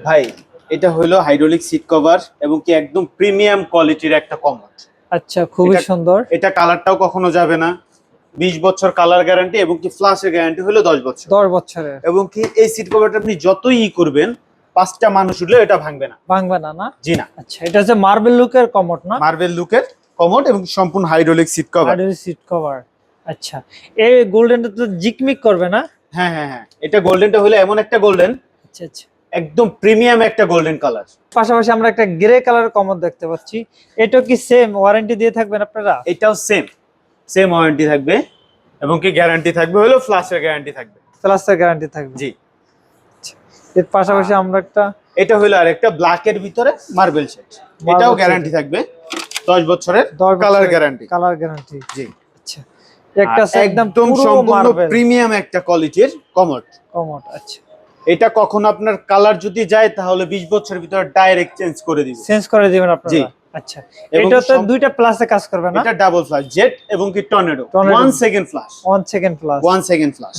ভাই এটা হলো হাইড্রোলিক সিট কভার এবং কি একদম প্রিমিয়াম কোয়ালিটির একটা কমোড। আচ্ছা, খুবই সুন্দর। এটা কালারটাও কখনো যাবে না। 20 বছর কালার গ্যারান্টি এবং কি ফ্লাশের গ্যারান্টি হলো 10 বছর। 10 বছরের। এবং কি এই সিট কভারটা আপনি যতই করবেন 5টা মানুষ উঠলে এটা ভাঙবে না। ভাঙবে না না? জি না। আচ্ছা, এটা হচ্ছে মার্বেল লুকের কমোড না? মার্বেল লুকের কমোড এবং সম্পূর্ণ hydraulic seat cover. Hydraulic seat cover. আচ্ছা, এই গোল্ডেনটা তো জিকমিক করবে না? হ্যাঁ হ্যাঁ হ্যাঁ, এটা গোল্ডেনটা হলো এমন একটা গোল্ডেন, আচ্ছা আচ্ছা। একদম প্রিমিয়াম একটা গোল্ডেন কালার। পাশাপাশি আমরা একটা গ্রে কালার কমোড দেখতে পাচ্ছি। এটা কি সেম ওয়ারেন্টি দিয়ে থাকবেন আপনারা? এটাও সেম ওয়ারেন্টি থাকবে এবং কি গ্যারান্টি থাকবে হলো ফ্লাশের গ্যারান্টি থাকবে। প্লাসের গ্যারান্টি থাকবে। জি। এর পাশাপাশি আমরা একটা এটা হলো আরেকটা ব্ল্যাকের ভিতরে মার্বেল শেড, এটাও গ্যারান্টি থাকবে 10 বছরের কালার গ্যারান্টি। Colour guarantee. জি। আচ্ছা, একটা একদম পুরো সম্পূর্ণ মার্বেল প্রিমিয়াম একটা কোয়ালিটির কমোড। কমোড। আচ্ছা, এটা কখনো আপনার কালার যদি যায় তাহলে 20 বছরের ভিতরে ডাইরেক্ট চেঞ্জ করে দিবে। চেঞ্জ করে দিবেন আপনারা? জি। আচ্ছা, এবং এটা তো দুইটা প্লাসে কাজ করবে না? এটা ডাবল ফ্লাশ জেট এবং কি tornado 1 second flush. 1 second plus. 1 second flush.